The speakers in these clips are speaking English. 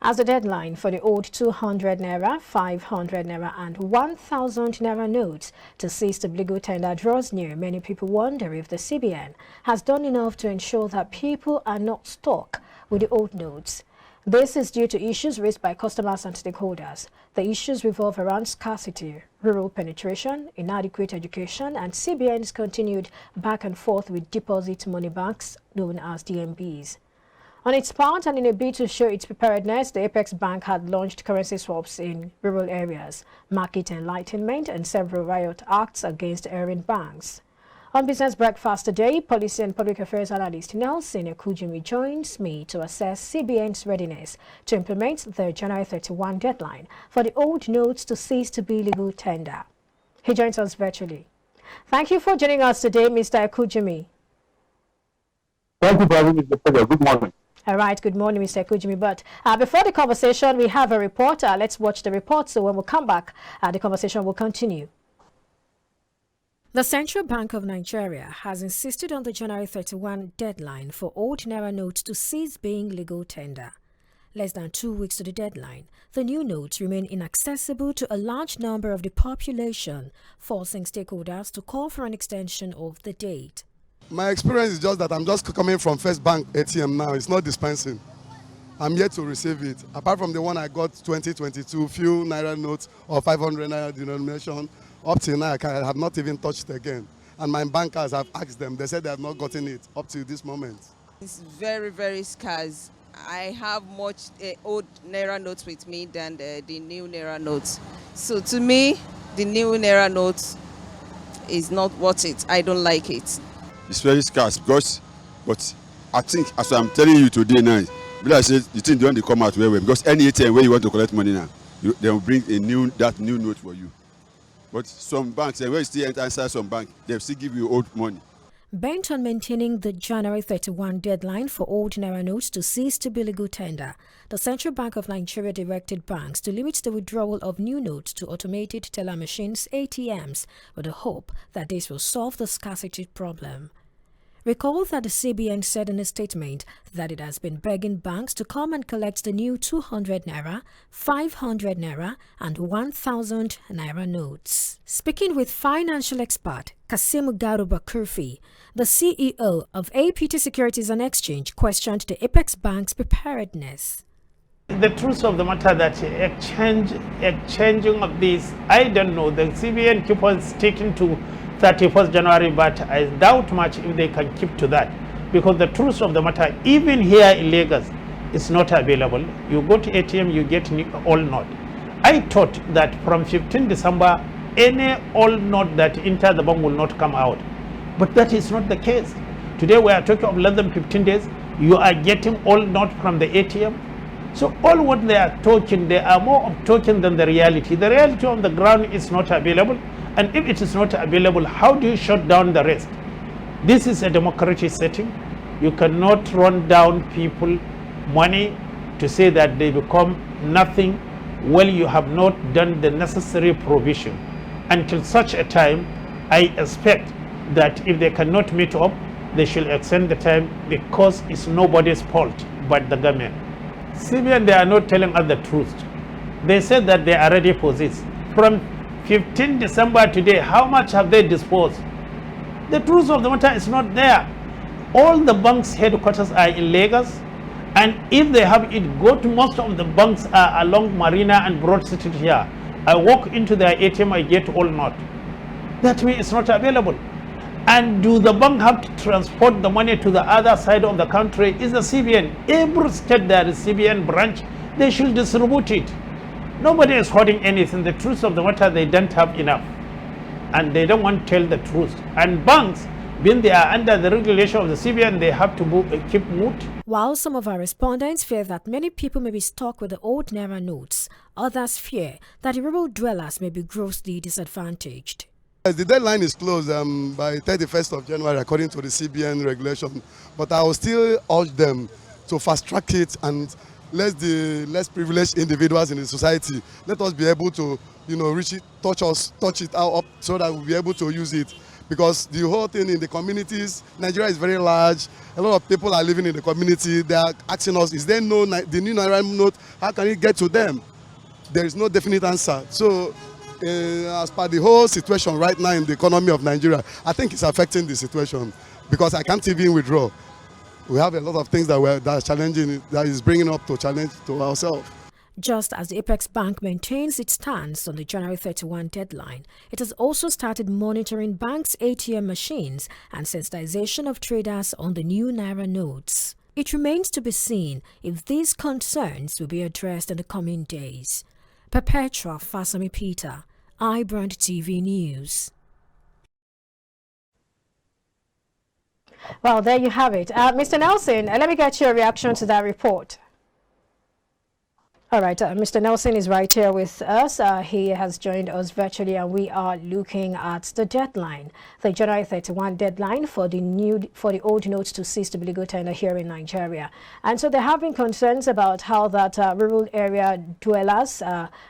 as the deadline for the old 200 naira, 500 naira and 1,000 naira notes to cease the legal tender draws near. Many people wonder if the CBN has done enough to ensure that people are not stuck with the old notes. This is due to issues raised by customers and stakeholders. The issues revolve around scarcity, rural penetration, inadequate education, and CBN's continued back and forth with deposit money banks known as DMBs. On its part, and in a bid to show its preparedness, the Apex Bank had launched currency swaps in rural areas, market enlightenment, and several riot acts against erring banks. On Business Breakfast today, Policy and Public Affairs Analyst Nelson Ekujimi joins me to assess CBN's readiness to implement the January 31 deadline for the old notes to cease to be legal tender. He joins us virtually. Thank you for joining us today, Mr. Ekujimi. Thank you for having me, Mr. President. Good morning. All right, good morning, Mr. Ekujimi. But before the conversation, we have a report. Let's watch the report. So when we come back, the conversation will continue. The Central Bank of Nigeria has insisted on the January 31 deadline for old naira notes to cease being legal tender. Less than 2 weeks to the deadline, the new notes remain inaccessible to a large number of the population, forcing stakeholders to call for an extension of the date. My experience is just that I'm just coming from First Bank ATM now. It's not dispensing. I'm yet to receive it. Apart from the one I got 2022, few naira notes or 500 naira denomination, up till now I have not even touched it again. And my bankers have asked them. They said they have not gotten it up to this moment. It's very, very scarce. I have much old naira notes with me than the new naira notes. So to me, the new naira notes is not worth it. I don't like it. It's very scarce but I think, as I'm telling you today now, I say the thing don't come out well because any ATM where you want to collect money now, they will bring that new note for you. But some banks, when you still enter inside some bank, they still give you old money. Bent on maintaining the January 31 deadline for old naira notes to cease to be legal tender, the Central Bank of Nigeria directed banks to limit the withdrawal of new notes to automated teller machines (ATMs) with the hope that this will solve the scarcity problem. Recall that the CBN said in a statement that it has been begging banks to come and collect the new 200 naira, 500 naira and 1,000 naira notes. Speaking with financial expert Kasim Garuba Kurfi, the CEO of APT Securities and Exchange questioned the Apex Bank's preparedness. The truth of the matter that exchanging of this, I don't know, the CBN keep on sticking to 31st January, but I doubt much if they can keep to that. Because the truth of the matter, even here in Lagos, it's not available. You go to ATM, you get all note. I thought that from 15 December, any all note that enter the bank will not come out. But that is not the case. Today we are talking of less than 15 days. You are getting all note from the ATM. So all what they are talking, they are more of talking than the reality. The reality on the ground is not available. And if it is not available, how do you shut down the rest? This is a democratic setting. You cannot run down people money to say that they become nothing while you have not done the necessary provision. Until such a time, I expect that if they cannot meet up, they should extend the time because it's nobody's fault but the government. CBN, they are not telling us the truth. They said that they are ready for this. From 15 December today, how much have they disposed? The truth of the matter is not there. All the banks' headquarters are in Lagos, and if they have it, go to most of the banks are along Marina and Broad Street here. I walk into their ATM, I get all not. That means it's not available. And do the bank have to transport the money to the other side of the country? Is the CBN. Every state there is CBN branch, they should distribute it. Nobody is holding anything. The truth of the matter, they don't have enough. And they don't want to tell the truth. And banks, being they are under the regulation of the CBN, they have to keep mute. While some of our respondents fear that many people may be stuck with the old naira notes, others fear that the rural dwellers may be grossly disadvantaged. The deadline is closed by 31st of January according to the CBN regulation. But I will still urge them to fast track it and let the less privileged individuals in the society, let us be able to, reach it, touch it out up so that we'll be able to use it. because the whole thing in the communities, Nigeria is very large. A lot of people are living in the community. They are asking us, is there no the new Naira note? How can it get to them? There is no definite answer. So as per the whole situation right now in the economy of Nigeria, I think it's affecting the situation because I can't even withdraw. We have a lot of things that are challenging, that is bringing up to challenge to ourselves. Just as the Apex Bank maintains its stance on the January 31 deadline, it has also started monitoring banks' ATM machines and sensitization of traders on the new Naira notes. It remains to be seen if these concerns will be addressed in the coming days. Perpetua Fasami Peter, iBrandTV News. Well, there you have it. Mr. Nelson, let me get your reaction to that report. All right, Mr. Nelson is right here with us. He has joined us virtually, and we are looking at the deadline, the January 31 deadline for the old notes to cease to be legal tender here in Nigeria. And so there have been concerns about how that rural area dwellers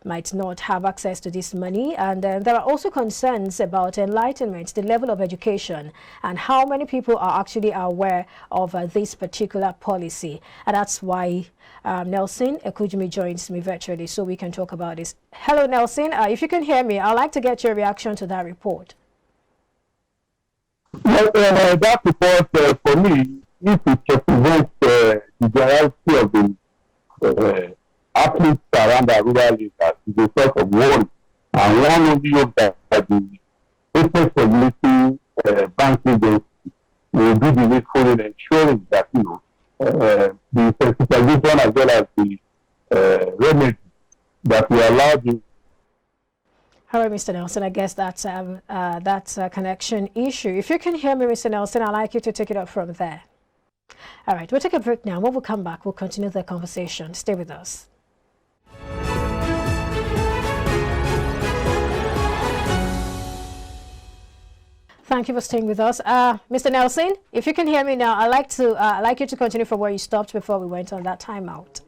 might not have access to this money, and there are also concerns about enlightenment, the level of education, and how many people are actually aware of this particular policy. And that's why Nelson Ekujimi joins me virtually so we can talk about this. Hello, Nelson. If you can hear me, I'd like to get your reaction to that report. Well, that report, for me, if it represents the generality of the athletes around the rural areas, is a source of worry. And one of the hope that the Apex Regulatory Bank Agency will do the needful in ensuring that, the sensitization as well as the remedy that we allow the. All right, Mr. Nelson, I guess that's a connection issue. If you can hear me, Mr. Nelson, I'd like you to take it up from there. All right, we'll take a break now. When we come back, we'll continue the conversation. Stay with us. Thank you for staying with us. Mr. Nelson, if you can hear me now, I'd like you to continue from where you stopped before we went on that timeout.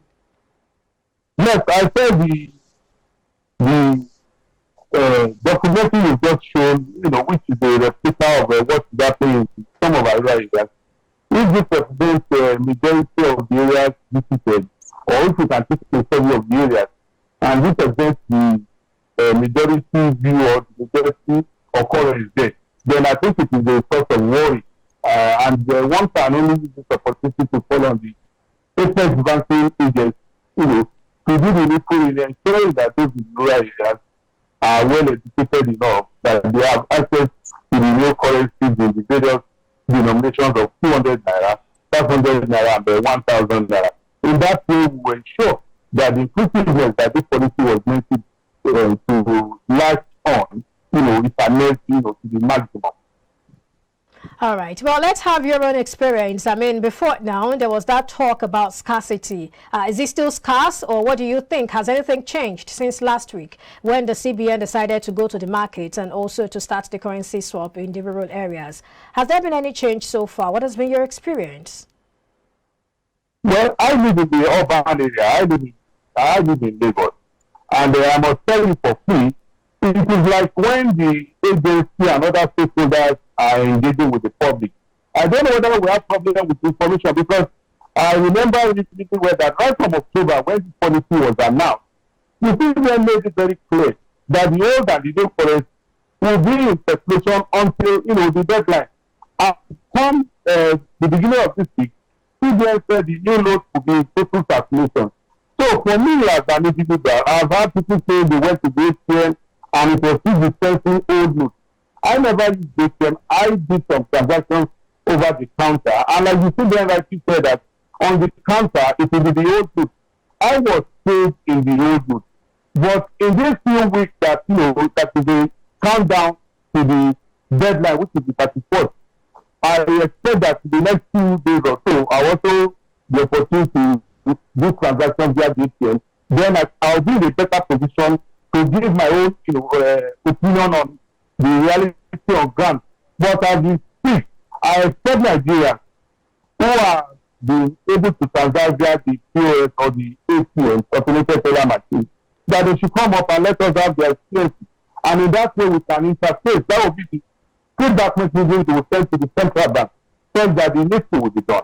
Yes, I said the documentary you just shown, which is a replica of what's happening in some of our areas. If this represents the majority of the areas visited, or if you can take a study of the areas, and this represents the majority view or the majority occurrence there, then I think it is a source of worry. And one can only use this opportunity to call on the Apex Banking Agency, to do the needful in ensuring that those in rural areas are well educated enough that they have access to the new currencies in the various denominations of 200 naira, 500 naira, and 1,000 naira. In that way, we will ensure that the inclusiveness that this policy was meant to latch on, is amazed, to the maximum. All right. Well, let's have your own experience. I mean, before now, there was that talk about scarcity. Is it still scarce, or what do you think? Has anything changed since last week when the CBN decided to go to the market and also to start the currency swap in the rural areas? Has there been any change so far? What has been your experience? Well, I live in the urban area. I live in Lagos. And I must tell you for free, it is like when the agency and other stakeholders are engaging with the public. I don't know whether we have problem with information, because I remember listening well that right from October, when this policy was announced, the CBN made it very clear that the old and the new currency will be in circulation until the deadline. And come the beginning of this week, CBN said the new notes will be in total circulation. So for me as an individual, I've had people say they went to the ATM and it was still dispensing old notes. I never used ATM. I did some transactions over the counter. And like you see there, like you said, that on the counter, it will be the old notes. I was saved in the old notes. But in these few weeks that, that is a countdown to the deadline, which is the 31st, I expect that the next 2 days or so, I also the opportunity to do transactions via the ATM. Then I'll be in a better position to give my own, opinion on the reality of grants. But as we speak, I expect Nigerians who are being able to transact via the POS or the ATM, automated teller machine, that they should come up and let us have their experience. And in that way, we can interface. That will be feedback messages will send to the central bank, saying that the needful will be done.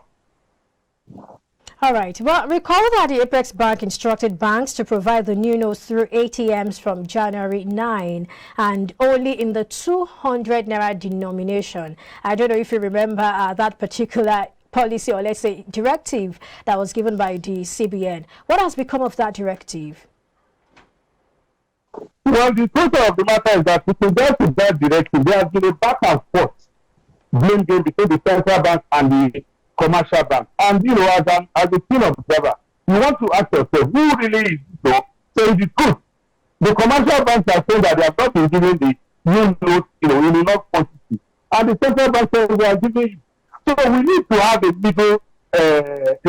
All right. Well, recall that the Apex Bank instructed banks to provide the new notes through ATMs from January 9 and only in the 200 naira denomination. I don't know if you remember that particular policy, or let's say directive, that was given by the CBN. What has become of that directive? Well, the truth of the matter is that with regard to that directive, there has been a back and forth blame game between the central bank and the commercial bank. And as a keen observer, you want to ask yourself, who really is so? So the truth, the commercial banks are saying that they have not been given the new notes, in enough quantity, and the central bank says we are giving you. So we need to have a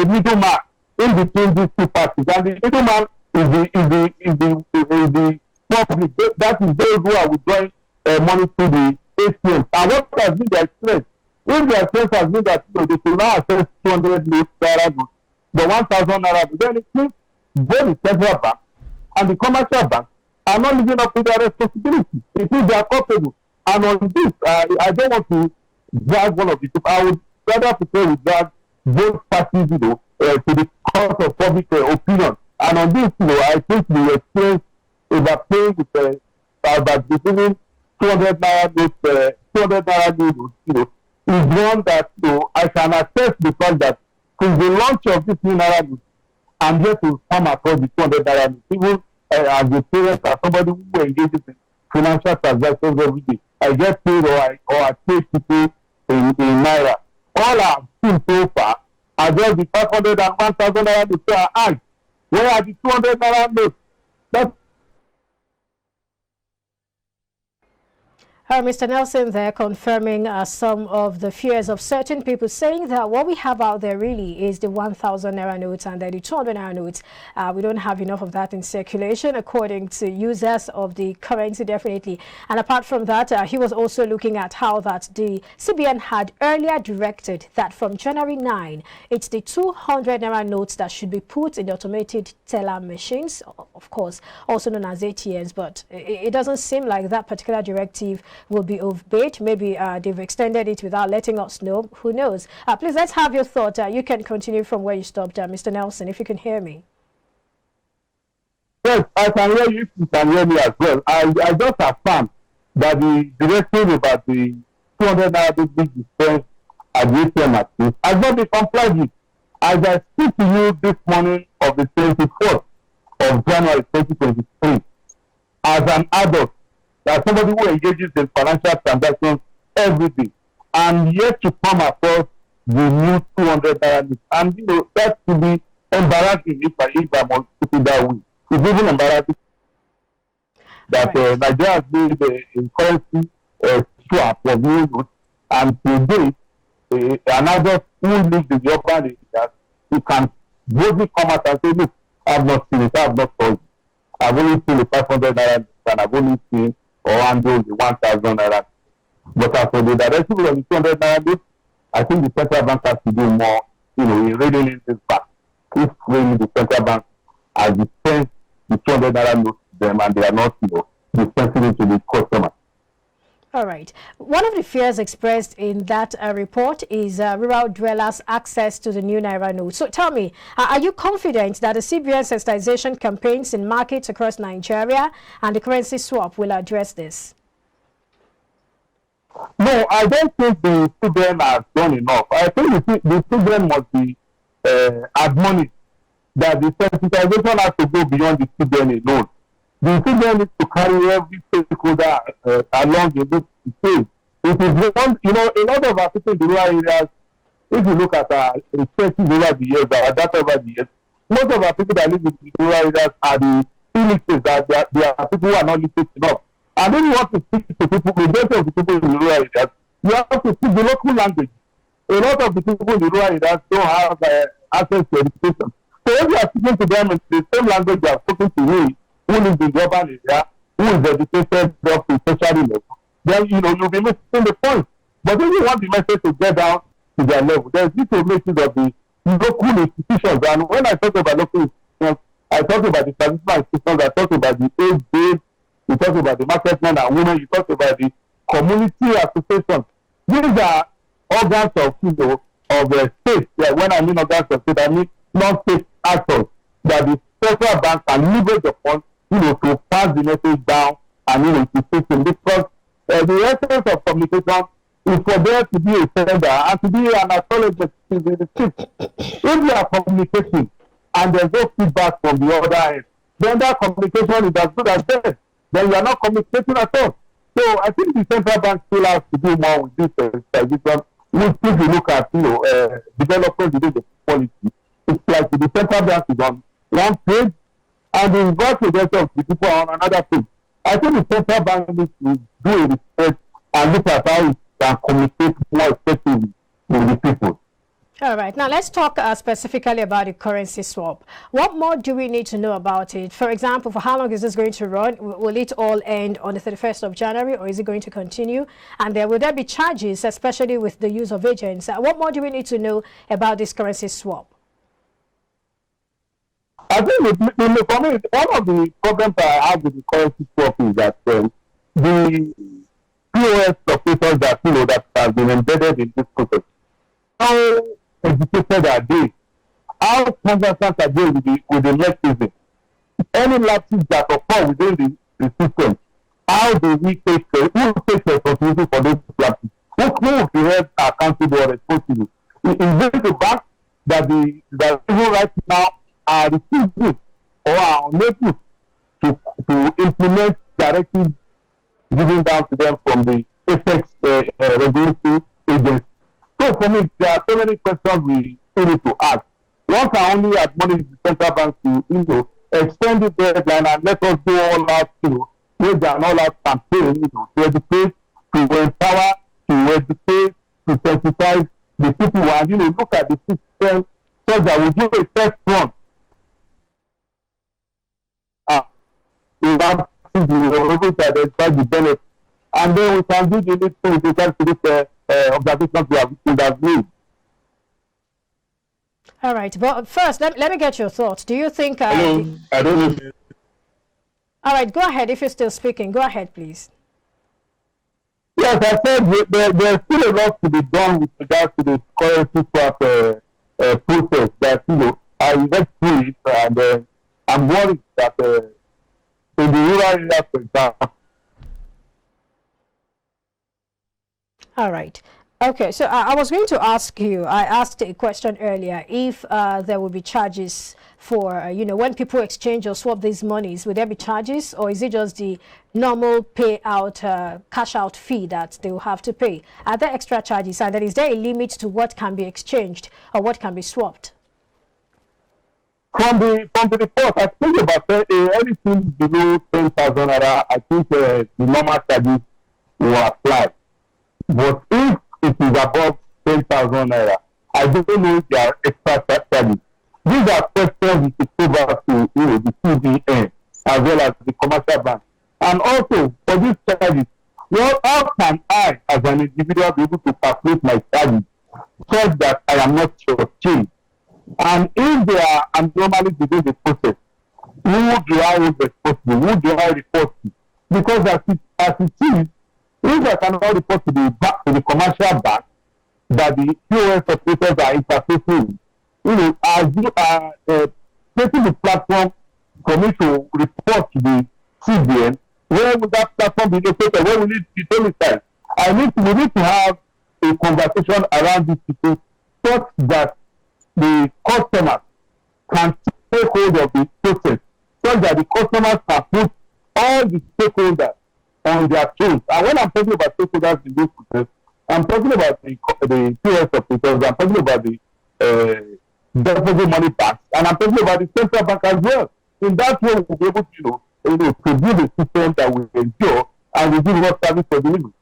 middleman in between these two parties, and the middleman is the public. That is those who are withdrawing money to the ATMs. And what has been their strength? If their strength has been that they should now access 200 naira notes, the 1,000 naira, then it means both the central bank and the commercial bank are not living up to their responsibility. It is they are culpable. And on this, I don't want to drag one of the two. I would rather prefer to drag both parties, to the court of public opinion. And on this, I think the experience overplaying with about receiving 200 naira notes, 200 naira notes, is one that I can attest the fact that since the launch of this new naira notes, I'm yet to come across the 200 naira notes. Even as a parent, as somebody who engages in financial transactions every day, I get paid or I pay people in naira. All I've seen so far are just the 500 and 1,000 naira notes. So I ask, where are the 200 naira notes? That's Mr. Nelson there confirming some of the fears of certain people, saying that what we have out there really is the 1,000 naira notes and the 200 naira notes. We don't have enough of that in circulation, according to users of the currency, definitely. And apart from that, he was also looking at how that the CBN had earlier directed that from January 9, it's the 200 naira notes that should be put in the automated teller machines, of course, also known as ATMs. But it doesn't seem like that particular directive will be obeyed. Maybe they've extended it without letting us know. Who knows? Please, let's have your thought. You can continue from where you stopped, Mr. Nelson, if you can hear me. Yes, I can hear you. You can hear me as well. I just affirm that the directive about the 200 naira big dispense at the ATM machine has not been complied with. As I speak to you this morning of the 24th of January 2023, as an adult, as somebody who engages in financial transactions every day, and yet to come across the new 200 naira, and that to be embarrassing if I must put it that way. It's even embarrassing that Nigeria has made a currency swap of new notes, and today an adult who lives in the urban areas, he can boldly come out and say, look, I have not seen it, I have not told you. I've only seen the 500 naira, and I've only seen or handle the 1,000 naira. But as for the directive of the 200 naira notes, I think the central bank has to do more, in reading in this back. If really the central bank has dispensed the 200 naira notes to them and they are not, dispensing it to the customer. All right. One of the fears expressed in that report is rural dwellers' access to the new naira note. So tell me, are you confident that the CBN sensitization campaigns in markets across Nigeria and the currency swap will address this? No, I don't think the CBN has done enough. I think the CBN must be admonished that the sensitization has to go beyond the CBN alone. The CBN needs to carry every stakeholder along in this stage. It is one, a lot of our people in the rural areas, if you look at our researches over the years, our data over the years, most of our people that live in the rural areas are the illiterates, that they are people who are not literate enough. And then you want to speak to people, the majority of the people in the rural areas, you have to speak the local language. A lot of the people in the rural areas don't have access to education. So if you are speaking to them in the same language they are speaking to me, who lives in the urban area, who is educated up to tertiary level, then you'll be missing the point. But if you want the message to get down to their level, there's this message of the local institutions. And when I talk about local institutions, I talk about the traditional institutions, I talk about the age base, you talk about the market men and women, you talk about the community associations. These are organs of, of the state. Yeah, when I mean organs of state, I mean non-state actors that the central bank can leverage upon, to pass the message down and, to system. Because the essence of communication is for there to be a sender and to be an acknowledgement to the state. If you are communicating and there's no feedback from the other end, then that communication is as good as dead. Then you are not communicating at all. So I think the central bank still has to do more with this transition. If you look at, development within the policy, it's like the central bank is on one page and the investigation of the people on another page. I think the central bank needs to do a research and look at how it can communicate more effectively with the people. All right. Now, let's talk specifically about the currency swap. What more do we need to know about it? For example, for how long is this going to run? Will it all end on the 31st of January, or is it going to continue? And will there be charges, especially with the use of agents? What more do we need to know about this currency swap? I think for me, one of the problems I have with the currency swap is that the POS operators that have been embedded in this process, how educated are they? How conversant are they with the mechanism? Any lapses that occur within the system, how do we take who takes responsibility for those lapses? Who will be held accountable or responsible? Is it the bank that even right now are refusing or are unable to implement directives given down to them from the FX regulatory agency? So for me, there are so many questions we need to ask. One can only admonish the central bank to, extend the deadline and let us do all out, wage and all out campaign, to educate, to empower, to educate, to sensitize the people and, look at the system so that we do a test run. We have to identify the benefits, and then we can do the needful with regard to this observations we have made. All right, but first, let me get your thoughts. Do you think... Hello, I don't know. All right, go ahead. If you're still speaking, go ahead, please. Yes, I said there's still a lot to be done with regard to the currency swap process that, I went through it, and I'm worried that in the rural area, for example. All right. Okay, so I was going to ask you, I asked a question earlier, if there will be charges for, when people exchange or swap these monies, will there be charges, or is it just the normal payout, cash out fee that they will have to pay? Are there extra charges, and then is there a limit to what can be exchanged or what can be swapped? From the report, I think about anything below 10,000 naira, I think the normal charges will apply. But if it is above 10,000 naira, I don't know if there are extra charges. These are questions we should go back to the CBN as well as the commercial bank. And also, for these charges, how can I, as an individual, be able to calculate my charges such that I am not shortchanged? And if there are anomalies within the process, who do I hold responsible? Who do I report to? Because as it is, if I cannot report to the commercial bank that the POS operators are interfacing, as you are taking the platform for me to report to the CBN, where will that platform be located? Where will it be domiciled? We need to have a conversation around these people such that the customers can take hold of the process, so that the customers can put all the stakeholders on their toes. And when I'm talking about stakeholders in this process, I'm talking about the POS operators, I'm talking about the deposit money banks, and I'm talking about the central bank as well. In that way, we'll be able to build a system that will endure and will give more service for delivery.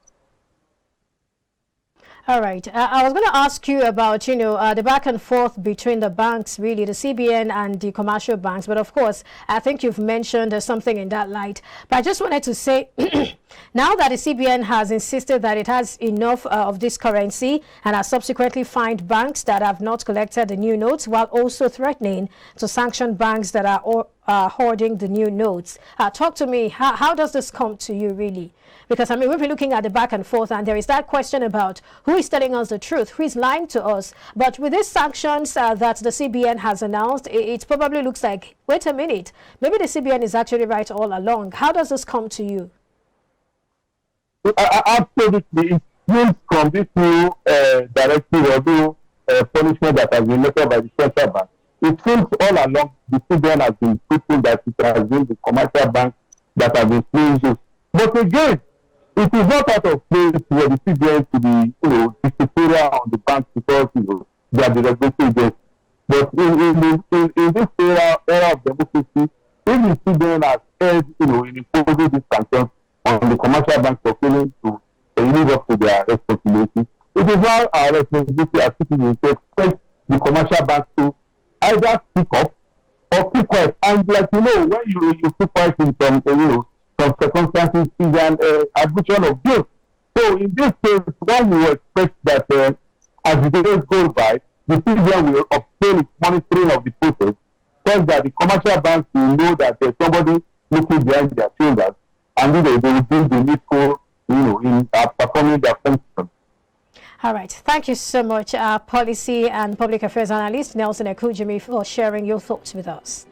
All right. I was going to ask you about, the back and forth between the banks, really, the CBN and the commercial banks. But of course, I think you've mentioned something in that light. But I just wanted to say, now that the CBN has insisted that it has enough of this currency and has subsequently fined banks that have not collected the new notes, while also threatening to sanction banks that are hoarding the new notes. Talk to me, how does this come to you really? Because, I mean, we've been looking at the back and forth, and there is that question about who is telling us the truth, who is lying to us. But with these sanctions that the CBN has announced, it probably looks like, wait a minute, maybe the CBN is actually right all along. How does this come to you? Absolutely. It seems from this new directive or new punishment that has been lifted by the central bank, it seems all along the CBN has been pushing that it has been the commercial banks that have been playing. But again, it is not out of place for the CBN to be, dictatorial on the banks because, they are the regulatory agency. But in this era of democracy, if the CBN has erred, in imposing these sanctions on the commercial banks for failing to live up to their responsibility, it is now our responsibility as citizens to expect the commercial banks to either speak up or keep quiet. And when you keep quiet in some circumstances is an admission of guilt. So in this case, one will expect that as the days go by, the CBN will obtain its monitoring of the process, such that the commercial banks will know that there's somebody looking behind their shoulders, and they will do the needful, in performing their function. All right. Thank you so much, policy and public affairs analyst Nelson Ekujimi, for sharing your thoughts with us.